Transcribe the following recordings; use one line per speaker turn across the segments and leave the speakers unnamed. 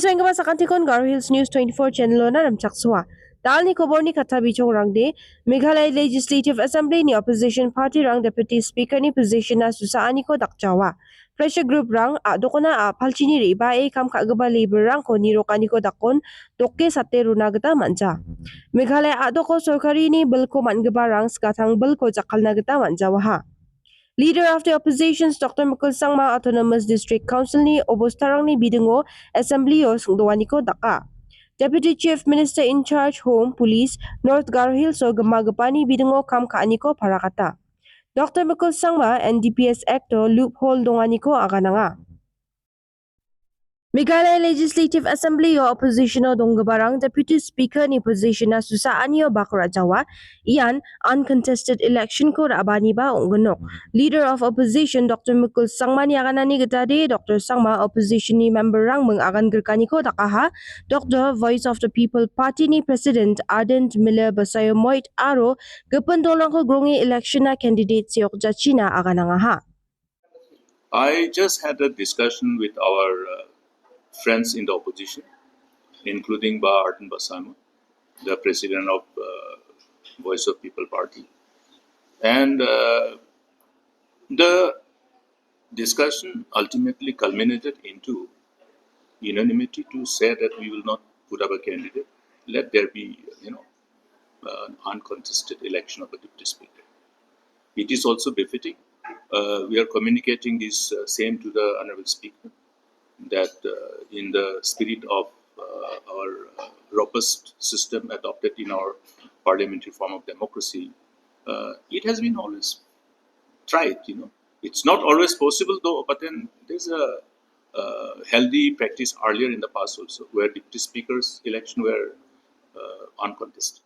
Biso nga ba sa kantikon GARO HILLS News24 channel na namchakswa. Dahil ni kobor ni katabichong rangde, Meghalaya Legislative Assembly ni Opposition Party rang Deputy Speaker ni position na susaan ni ko dakjawa. Pressure group rang ado ko na palchini riba kam kagaba labor rang ko niroka ni ko dakon tokke sate runagata manja. Meghalaya ado ko sorkari ni belko mangaba rang skatang belko jakal nagata manja waha. Leader of the opposition's Dr. Sangma Autonomous District Council ni obostarang ni bidungo assembly o sungdawaniko daka. Deputy Chief Minister in Charge Home Police North GARO HILLS o gamagapani bidungo kam kaaniko parakata. Dr. Sangma NDPS Acto loophole donganiko agananga. Meghalaya Legislative Assembly o opposition o donggabarang Deputy Speaker ni position na susaan niyo bakura Jawa, iyan uncontested election ko rabani ba unggunok. Leader of Opposition Dr. Sangma ni aganani gatade Dr. Sangma opposition ni member rang mengagan gerkani ko takaha Dr. Voice of the People Party ni President Ardent Miller Basayo Moit Aro gependolong ko grongi election na candidate siyok jachina aganangaha.
I just had a discussion with our friends in the opposition, including Arden Basano, the president of Voice of People Party. And the discussion ultimately culminated into unanimity to say that we will not put up a candidate. Let there be, an uncontested election of a deputy speaker. It is also befitting. We are communicating this same to the Honorable Speaker, that in the spirit of our robust system adopted in our parliamentary form of democracy, it has been always tried. It's not always possible though, but then there's a healthy practice earlier in the past also, where deputy speakers election were uncontested.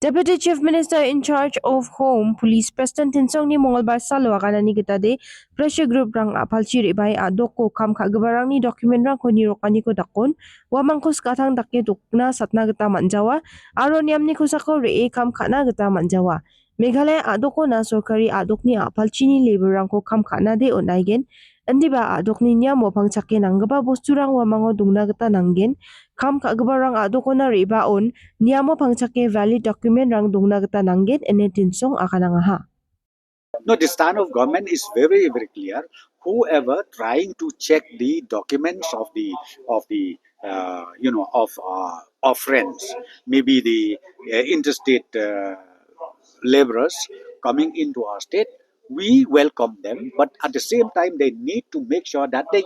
Deputy Chief Minister in Charge of Home Police President Tinsong ni Mongolbar Salo akana ni kita de pressure group rang apalchi ribay adoko kam kagabarang ni document rang ko nirokani ko dakon wamang ko skatang dakye tukna satna gata manjawa aro niam ni kusako ree kam kana gata manjawa. Meghalaya adoko na sorkari adok ni apalchi ni labor rang ko kam kana de onaigen Andiba adok ni niya mo pangchake nanggaba bosturang wamango dungna gata nanggen kam kagabarang adoko na ribaon niya mo pangchake valid document rang dungna gata nanggen ene tinsong akanangaha.
No, the stand of government is very, very clear. Whoever trying to check the documents of friends, maybe the interstate laborers coming into our state, we welcome them, but at the same time they need to make sure that they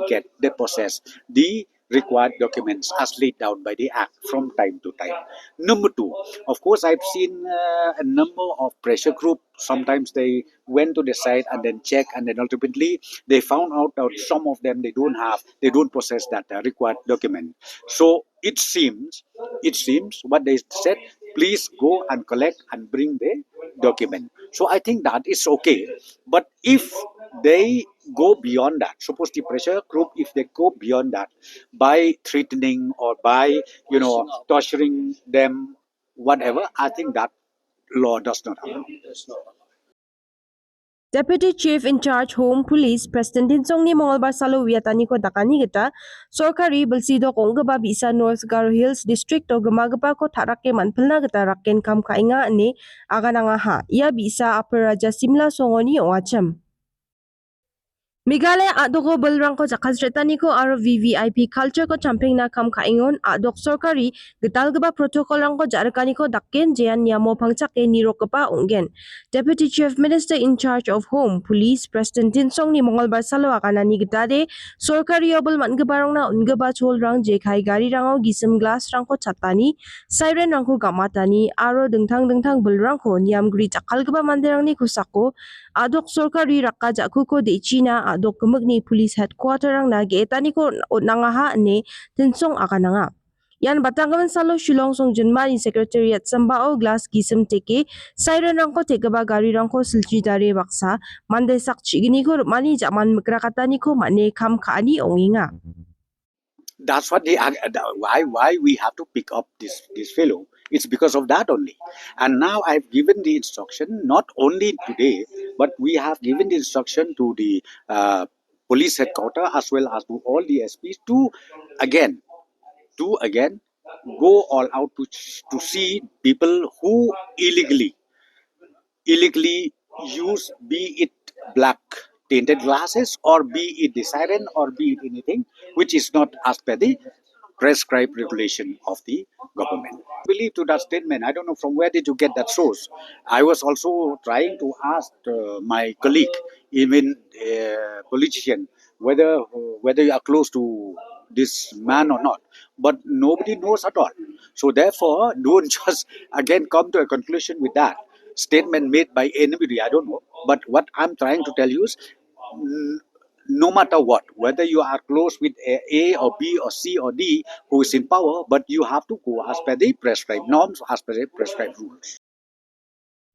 possess the required documents as laid down by the act from time to time. Number two, of course, I've seen a number of pressure groups. Sometimes they went to the site and then check, and then ultimately they found out that some of them they don't possess that required document. So it seems what they said, please go and collect and bring the document. So I think that is okay. But if they go beyond that, suppose the pressure group, if they go beyond that by threatening or by torturing them, whatever, I think that law does not allow.
Deputy Chief in Charge Home Police President Tinsong ni Mongolbar Salo wiyatani ko dakani kita sorkari belsido kong gaba bisa North GARO HILLS District o gamagapa ko tarake manpilna gata raken kam kainga ni aganangaha ia bisa Upper Raja Simla songoni o acham. Meghalaya adoko balrang ko jakazretani ko aro VVIP culture ko champing na kam kaingon adok sorkari getal gaba protocol rang ko jarakani ko dakken jean niamo pangchake nirokapa ungen. Deputy Chief Minister in Charge of Home Police President Tinsong ni Mongolbar Salo akanani getade sorkari obal mangabarang na ungaba chol rang jekai gari rango gisem glass rang ko chatani siren rang ko gamatani aro dengtang balrang ko niam gri jakal gaba manderang ni kusako adok sorkari rakka jakku ko de China adok kemegni police headquarter rang na geetani ko nangaha ne Tinsong akananga. Yan Batangaman Salo Shillong Song Junmani Secretariat Sambao Glass Gisem Teke Siren rang ko tegaba gari rang ko silchi dare baksa Monday sak chigini ko mani jaman mekrakatani ko mane kam kaani onginga.
That's what why we have to pick up this fellow. It's because of that only. And now I've given the instruction, not only today, but we have given the instruction to the police headquarters as well as to all the SPs to again go all out to see people who illegally use, be it black tainted glasses or be it the siren or be it anything which is not as per the prescribed regulation of the government. Believe to that statement. I don't know from where did you get that source. I was also trying to ask my colleague, even politician, whether you are close to this man or not. But nobody knows at all. So therefore, don't just again come to a conclusion with that statement made by anybody. I don't know. But what I'm trying to tell you is, no matter what, whether you are close with A or B or C or D who is in power, but you have to go as per the prescribed norms, as per the prescribed rules.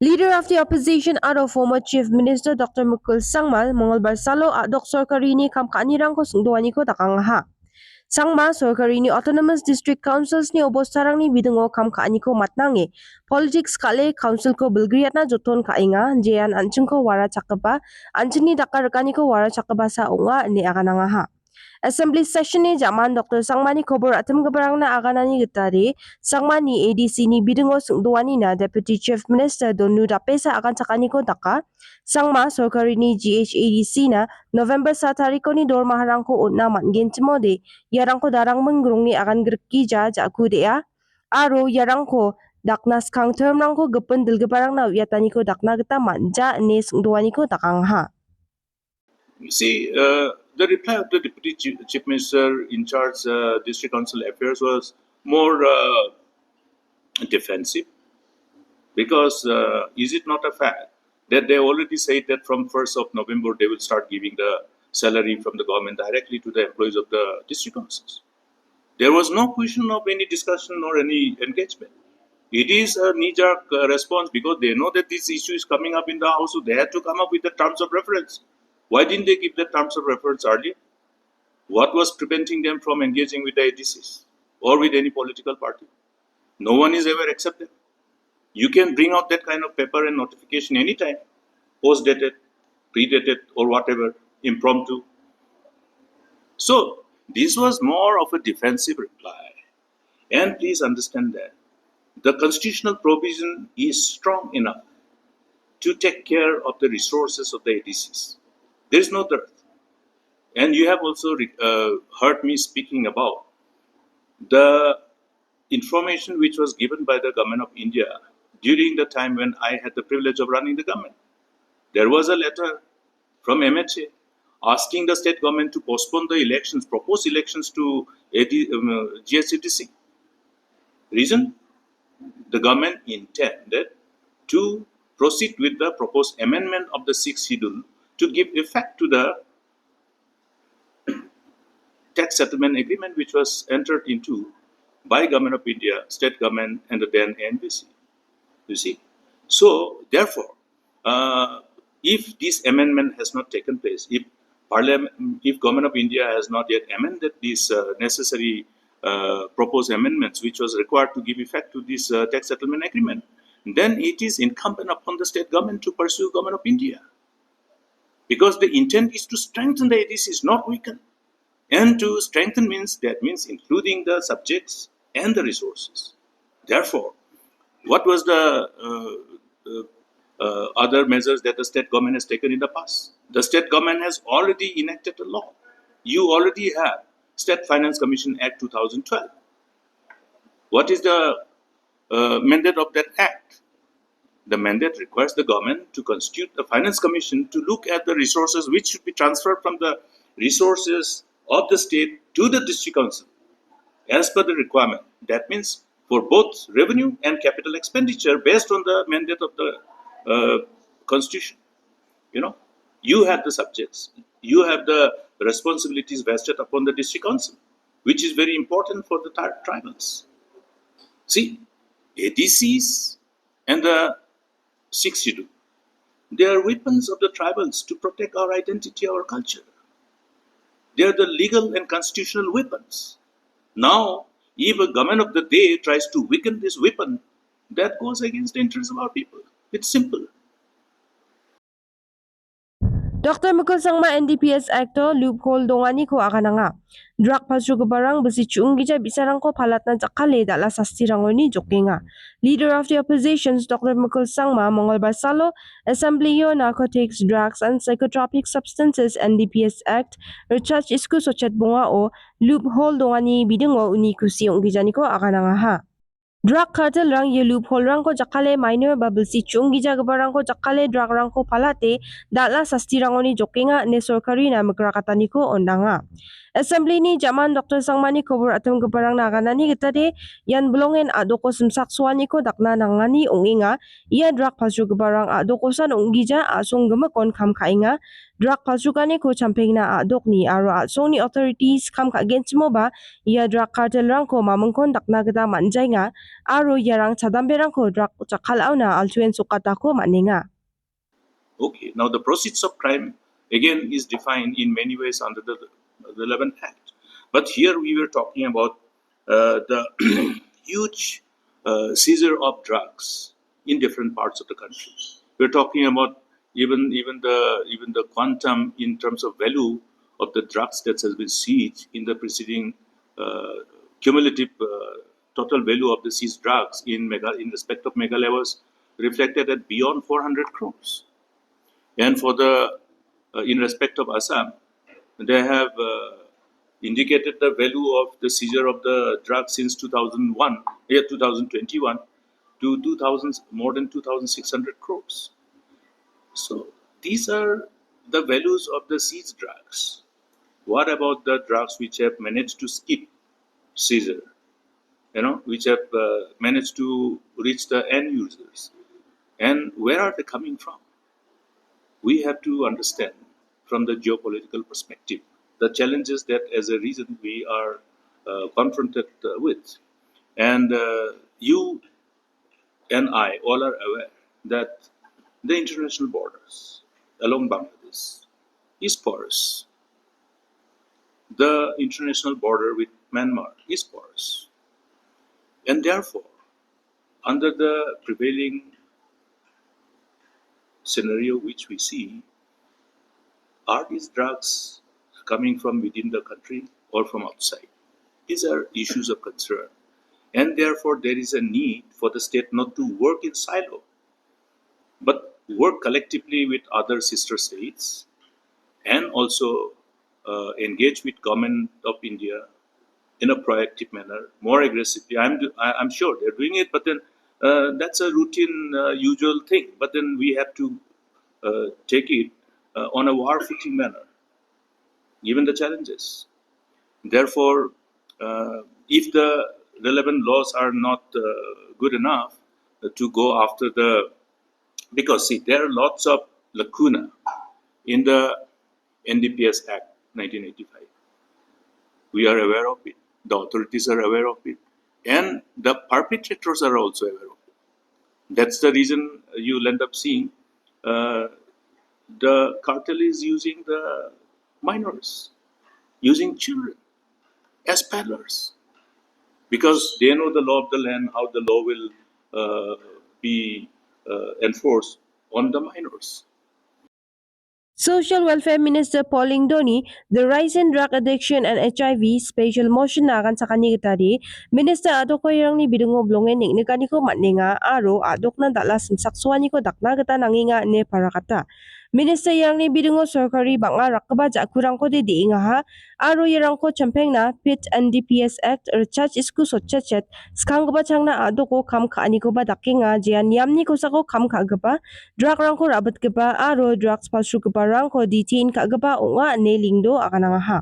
Leader of the opposition aro former Chief Minister Dr. Mukul Sangmal Mangalbar salo adok sorkarini kam kanirang ko sungduani ko takangaha. Sangma sorkarini autonomous district councils ni obostarang ni bidengo kam kaani ko matnange. Politics kale council ko belgriatna joton kainga jean anchung ko wara chakapa anchini dakarkani ko wara chakapa sa unga ni akanangaha. Assembly session ni zaman Dr. Sangmani kobor atem gabarang na aganani gitari Sangmani ADC ni bidengo sungduani na Deputy Chief Minister Donu Dapesa akan sakani ko taka Sangma sorkari ni GHADC na November sa tariko ni dor maharang ko na mangin timode yarang ko darang menggrung ni akan gerkija jaku dea aro yarang ko daknas kang term rang ko gepen dilgebarang na yatani ko dakna geta manja ne sungduani ko takangha.
You see, the reply of the Deputy Chief Minister in charge District Council Affairs was more defensive, because is it not a fact that they already said that from 1st of November they will start giving the salary from the government directly to the employees of the district councils? There was no question of any discussion or any engagement. It is a knee-jerk response because they know that this issue is coming up in the House, so they had to come up with the terms of reference. Why didn't they give the terms of reference earlier? What was preventing them from engaging with the ADCs or with any political party? No one is ever accepted. You can bring out that kind of paper and notification anytime, post-dated, pre-dated, or whatever, impromptu. So, this was more of a defensive reply. And please understand that the constitutional provision is strong enough to take care of the resources of the ADCs. There is no dearth. And you have also heard me speaking about the information which was given by the government of India during the time when I had the privilege of running the government. There was a letter from MHA asking the state government to postpone the elections, proposed elections to GSCDC. Reason? The government intended to proceed with the proposed amendment of the 6th schedule to give effect to the tax settlement agreement which was entered into by Government of India, state government, and the then NDPS. You see, so therefore, if this amendment has not taken place, if Government of India has not yet amended these necessary proposed amendments, which was required to give effect to this tax settlement agreement, then it is incumbent upon the state government to pursue Government of India, because the intent is to strengthen the ADCs, not weaken. And to strengthen means including the subjects and the resources. Therefore, what was the other measures that the state government has taken in the past? The state government has already enacted a law. You already have State Finance Commission Act 2012. What is the mandate of that act? The mandate requires the government to constitute a finance commission to look at the resources which should be transferred from the resources of the state to the district council as per the requirement. That means for both revenue and capital expenditure based on the mandate of the constitution. You have the subjects, you have the responsibilities vested upon the district council, which is very important for the tribals. See, ADCs and the 6th schedule, they are weapons of the tribals to protect our identity, our culture. They are the legal and constitutional weapons. Now, if a government of the day tries to weaken this weapon, that goes against the interests of our people. It's simple.
Dr. Mukul Sangma NDPS Acto loophole dongani ko akana nga. Drug pasru barang besi chungi ja bisarang ko palat na jakale dala sastirangoni jokenga. Leader of the oppositions Dr. Mukul Sangma Mongol Basalo Assembly on Narcotics, Drugs and Psychotropic Substances NDPS Act Research isku sochet bunga o loophole dongani bidingo uni kusi ongijani ko akana nga ha. Drug cartel rang ye loophole rang ko jakale minor bubble si chungi jagabarang ko jakale drug rang ko palate dala sasti rangoni jokenga ne sorkari na magrakatani ko ondanga. Assembly ni jaman Dr. Sangmani kobor atom gabarang naganani gitade yan bulongen adoko simsak suani ko dakna nangani onginga ia drug pasru gabarang adoko san ongija asong gemakon kam kainga drug pasrukani ko champengna adokni aro asong ni authorities kam ka against mo ba ia drug cartel rang ko mamengkon dakna gita manjainga aro yarang chadamberang ko drug chakalauna altuen sukata ko manenga.
Okay, now the proceeds of crime again is defined in many ways under the relevant act. But here we were talking about the huge seizure of drugs in different parts of the country. We're talking about even the quantum in terms of value of the drugs that has been seized in the preceding cumulative total value of the seized drugs in respect of Meghalaya was reflected at beyond 400 crores. And for the in respect of Assam, they have indicated the value of the seizure of the drugs since 2021 to 2000 more than 2,600 crores. So these are the values of the seized drugs. What about the drugs which have managed to skip seizure? Which have managed to reach the end users, and where are they coming from? We have to understand from the geopolitical perspective the challenges that as a region we are confronted with. And you and I all are aware that the international borders along Bangladesh is porous. The international border with Myanmar is porous. And therefore, under the prevailing scenario which we see, are these drugs coming from within the country or from outside? These are issues of concern. And therefore, there is a need for the state not to work in silo, but work collectively with other sister states and also engage with government of India in a proactive manner, more aggressively. I'm sure they're doing it, but then that's a routine, usual thing. But then we have to take it on a war footing manner, given the challenges. Therefore, if the relevant laws are not good enough to go after because see, there are lots of lacuna in the NDPS Act 1985. We are aware of it. The authorities are aware of it. And the perpetrators are also aware of it. That's the reason you'll end up seeing the cartel is using the minors, using children as peddlers, because they know the law of the land, how the law will be enforced on the minors.
Social Welfare Minister Pauline Doni, the rise in drug addiction and HIV special motion na akan sa kanila tadi, Minister adok ko yang ni bidungo blongen ni kaniko matninga aro adok na dalas saksuan ko dakna kata nanginga ne para kata. Minister yang ni bidungo sorkari banga rakaba ja kurang ko di inga ha aro yang ko champeng na PIT NDPS Act Research isku sochet skang ba chang na adok ko kam ka ani ko ba dakinga jian yam ni ko sa ko kam ka gaba drug rang ko rabat gaba aro drugs pasru gaba rang ko detain ka gaba unga ne lingdo akan nga ha.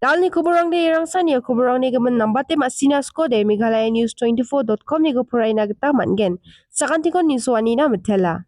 Dal ni kuburang de irang sanya kuburang ni gaman nambate masinas ko de Meghalaya News24.com ni go puray na kita mangen. Sakantikon ni suwani na matela.